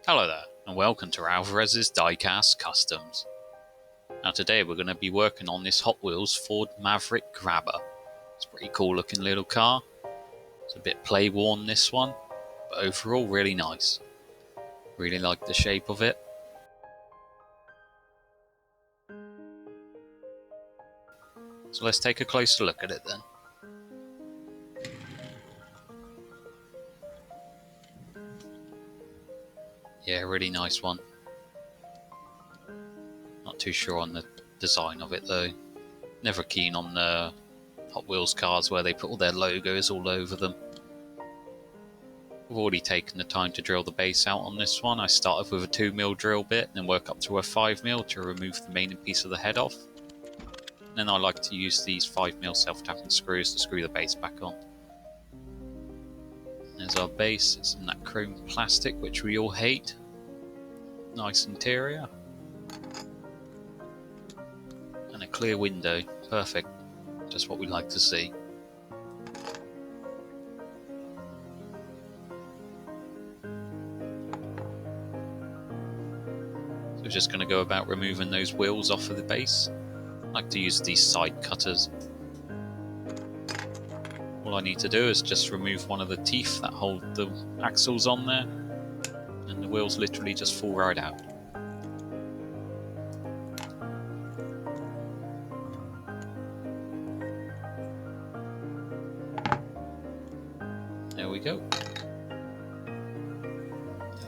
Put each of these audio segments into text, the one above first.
Hello there, and welcome to Alvarez's Diecast Customs. Now today we're going to be working on this Hot Wheels Ford Maverick Grabber. It's a pretty cool looking little car. It's a bit play worn, this one, but overall really nice. Really like the shape of it. So let's take a closer look at it then. Yeah, really nice one. Not too sure on the design of it though. Never keen on the Hot Wheels cars where they put all their logos all over them. I've already taken the time to drill the base out on this one. I started with a 2mm drill bit and then work up to a 5mm to remove the main piece of the head off. And then I like to use these 5mm self-tapping screws to screw the base back on. There's our base. It's in that chrome plastic which we all hate. Nice interior. And a clear window. Perfect. Just what we like to see. So we're just going to go about removing those wheels off of the base. I like to use these side cutters. All I need to do is just remove one of the teeth that hold the axles on there, and the wheels literally just fall right out. There we go.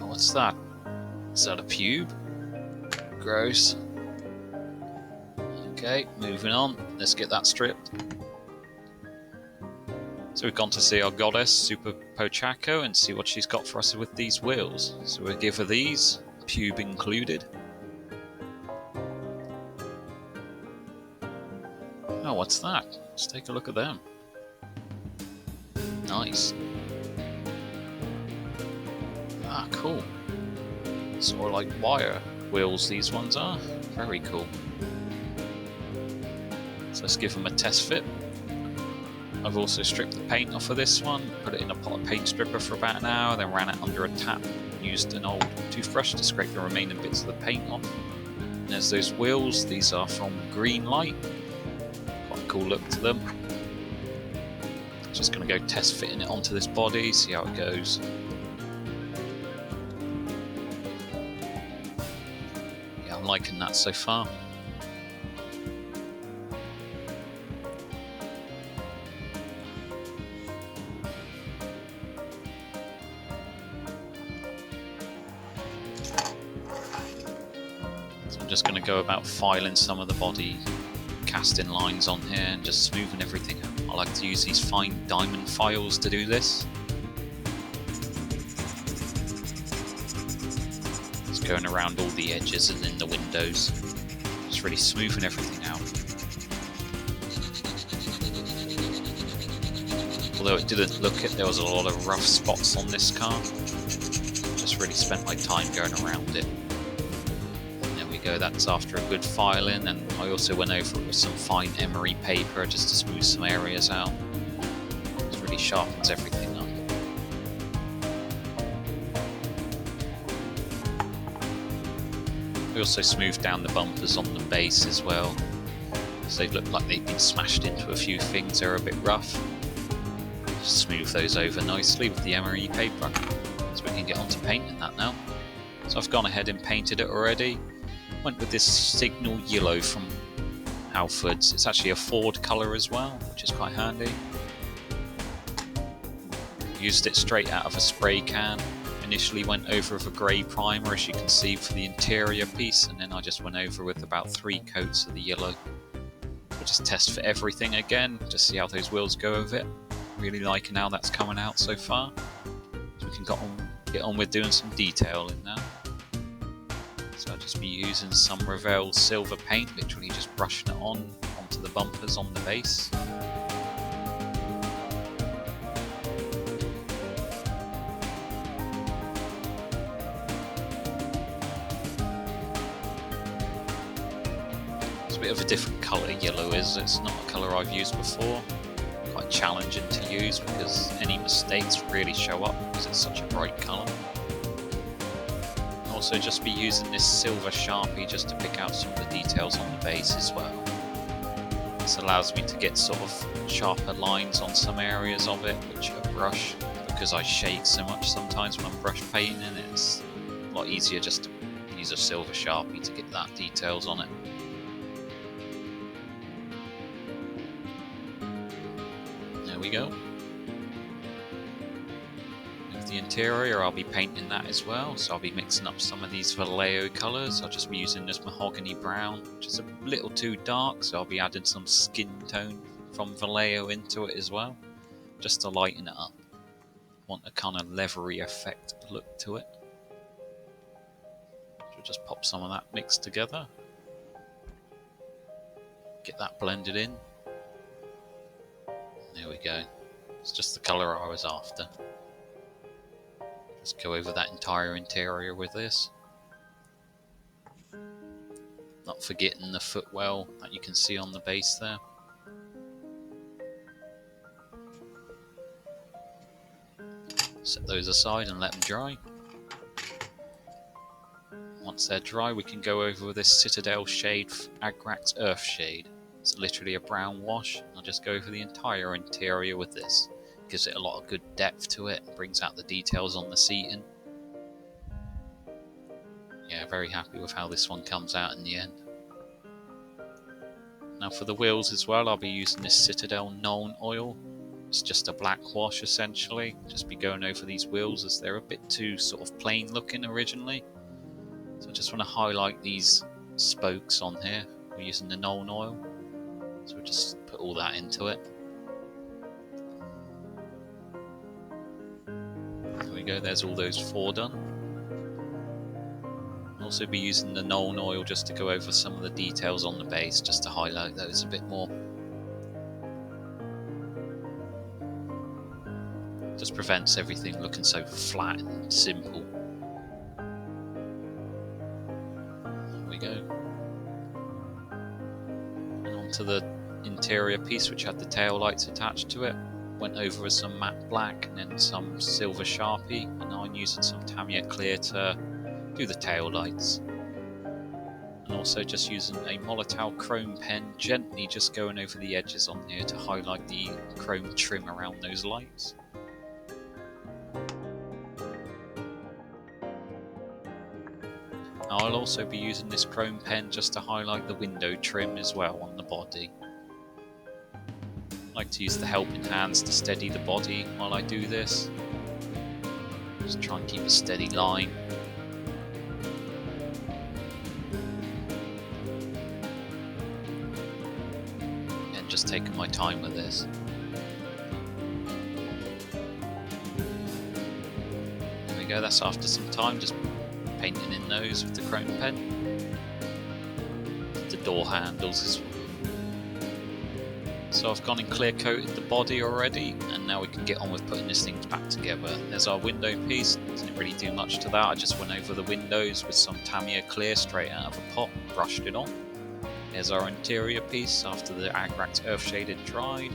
Now what's that? Is that a pube? Gross. Okay, moving on. Let's get that stripped. So we've gone to see our goddess, Super Pochaco, and see what she's got for us with these wheels. So we'll give her these, pube included. Oh, what's that? Let's take a look at them. Nice. Ah, cool. Sort of like wire wheels these ones are. Very cool. So let's give them a test fit. I've also stripped the paint off of this one, put it in a pot of paint stripper for about an hour, then ran it under a tap, used an old toothbrush to scrape the remaining bits of the paint off. And there's those wheels. These are from Greenlight. Quite a cool look to them. Just going to go test fitting it onto this body, see how it goes. Yeah, I'm liking that so far. So I'm just going to go about filing some of the body casting lines on here and just smoothing everything out. I like to use these fine diamond files to do this. Just going around all the edges and in the windows. Just really smoothing everything out. Although it didn't look it, there was a lot of rough spots on this car. Just really spent my time going around it. Go. That's after a good filing, and I also went over it with some fine emery paper just to smooth some areas out. It really sharpens everything up. We also smoothed down the bumpers on the base as well, so they look like they've been smashed into a few things. They're a bit rough. Just smooth those over nicely with the emery paper, so we can get onto painting that now. So I've gone ahead and painted it already. Went with this Signal Yellow from Halfords. It's actually a Ford colour as well, which is quite handy. Used it straight out of a spray can. Initially went over with a grey primer, as you can see, for the interior piece, and then I just went over with about 3 coats of the yellow. We'll just test for everything again, just see how those wheels go with it. Really liking how that's coming out so far. So we can get on with doing some detailing now. So I'll just be using some Revell silver paint, literally just brushing it onto the bumpers on the base. It's a bit of a different colour, yellow is. It's not a colour I've used before. Quite challenging to use because any mistakes really show up because it's such a bright colour. Also just be using this silver Sharpie just to pick out some of the details on the base as well. This allows me to get sort of sharper lines on some areas of it, which a brush, because I shake so much sometimes when I'm brush painting, it's a lot easier just to use a silver Sharpie to get that details on it. There we go. With the interior, I'll be painting that as well, so I'll be mixing up some of these Vallejo colours. I'll just be using this mahogany brown, which is a little too dark, so I'll be adding some skin tone from Vallejo into it as well, just to lighten it up. Want a kind of leathery effect look to it. So we'll just pop some of that mixed together. Get that blended in. There we go. It's just the colour I was after. Just go over that entire interior with this. Not forgetting the footwell that you can see on the base there. Set those aside and let them dry. Once they're dry, we can go over with this Citadel shade, Agrax Earth shade. It's literally a brown wash. I'll just go over the entire interior with this. Gives it a lot of good depth to it, brings out the details on the seating. Yeah, very happy with how this one comes out in the end. Now for the wheels as well, I'll be using this Citadel Nuln oil. It's just a black wash essentially. Just be going over these wheels as they're a bit too sort of plain looking originally. So I just want to highlight these spokes on here. We're using the Nuln oil. So we'll just put all that into it. There we go, there's all those 4 done. I'll also be using the Nuln oil just to go over some of the details on the base, just to highlight those a bit more. Just prevents everything looking so flat and simple. There we go. And onto the interior piece, which had the tail lights attached to it. Went over with some matte black and then some silver Sharpie, and now I'm using some Tamiya clear to do the tail lights. And also just using a Molotow chrome pen, gently just going over the edges on here to highlight the chrome trim around those lights. Now I'll also be using this chrome pen just to highlight the window trim as well on the body. I like to use the helping hands to steady the body while I do this. Just try and keep a steady line. And just taking my time with this. There we go, that's after some time, just painting in those with the chrome pen. The door handles as well. So I've gone and clear coated the body already, and now we can get on with putting this thing back together. There's our window piece. Didn't really do much to that. I just went over the windows with some Tamiya clear straight out of a pot, brushed it on. There's our interior piece after the Agrax Earth shaded dried.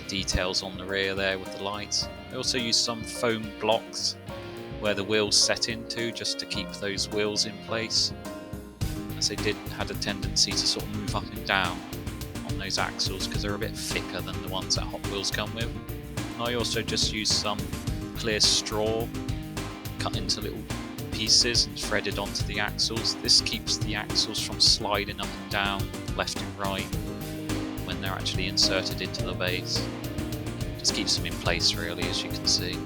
Details on the rear there with the lights. I also used some foam blocks where the wheels set into, just to keep those wheels in place, as they had a tendency to sort of move up and down on those axles because they're a bit thicker than the ones that Hot Wheels come with. And I also just used some clear straw cut into little pieces and threaded onto the axles. This keeps the axles from sliding up and down, left and right, when they're actually inserted into the base. Just keeps them in place really, as you can see.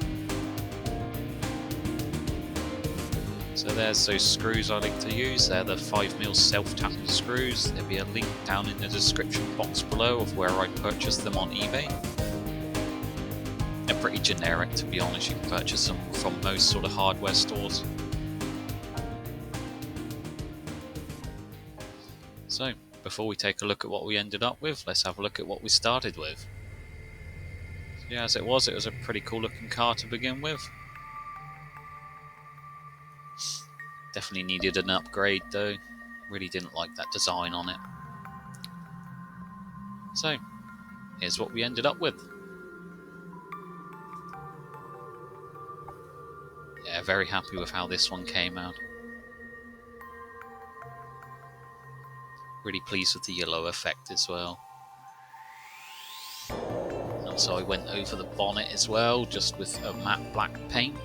So there's those screws I like to use. They're the 5mm self-tapping screws. There'll be a link down in the description box below of where I purchased them on eBay. They're pretty generic, to be honest. You can purchase them from most sort of hardware stores. So, before we take a look at what we ended up with, let's have a look at what we started with. So yeah, as it was a pretty cool looking car to begin with. Definitely needed an upgrade though. Really didn't like that design on it. So, here's what we ended up with. Yeah, very happy with how this one came out. Really pleased with the yellow effect as well. And also I went over the bonnet as well, just with a matte black paint.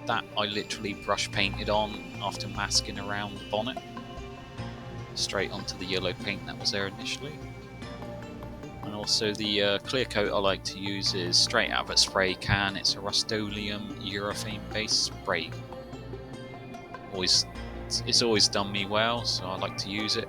That I literally brush painted on after masking around the bonnet. Straight onto the yellow paint that was there initially. And also the clear coat I like to use is straight out of a spray can. It's a Rust-Oleum urethane based spray. It's always done me well, so I like to use it.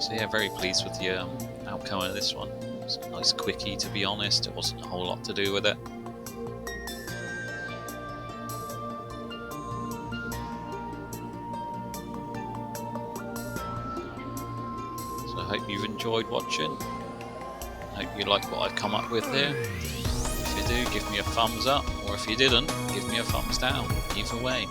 So yeah, very pleased with the outcome of this one. It's a nice quickie, to be honest. It wasn't a whole lot to do with it. So I hope you've enjoyed watching. I hope you like what I've come up with here. If you do, give me a thumbs up, or if you didn't, give me a thumbs down. Either way.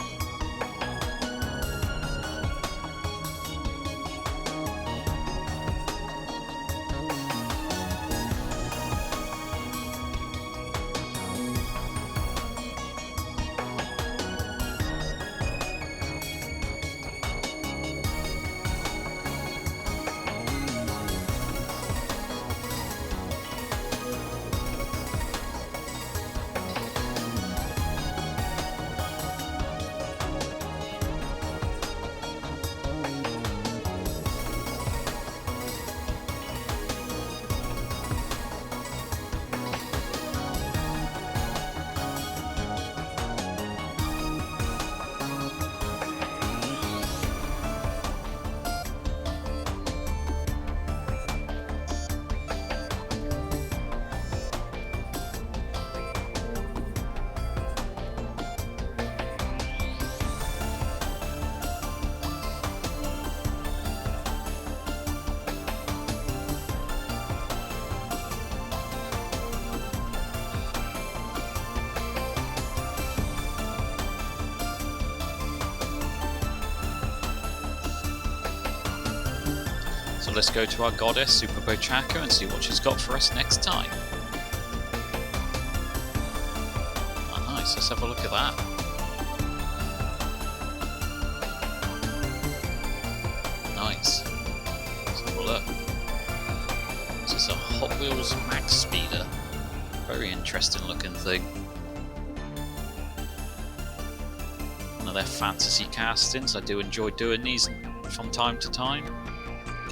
So let's go to our goddess, Super Bochaka, and see what she's got for us next time. Oh, nice, let's have a look at that. Nice. Let's have a look. This is a Hot Wheels Max Speeder. Very interesting looking thing. One of their fantasy castings. I do enjoy doing these from time to time.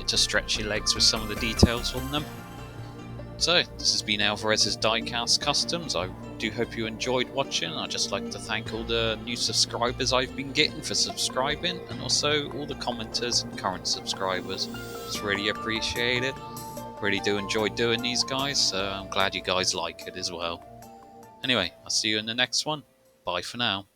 To stretch your legs with some of the details on them. So this has been Alvarez's Diecast Customs. I do hope you enjoyed watching. I'd just like to thank all the new subscribers I've been getting for subscribing, and also all the commenters and current subscribers. It's really appreciated. Really do enjoy doing these guys, so I'm glad you guys like it as well. Anyway, I'll see you in the next one. Bye for now.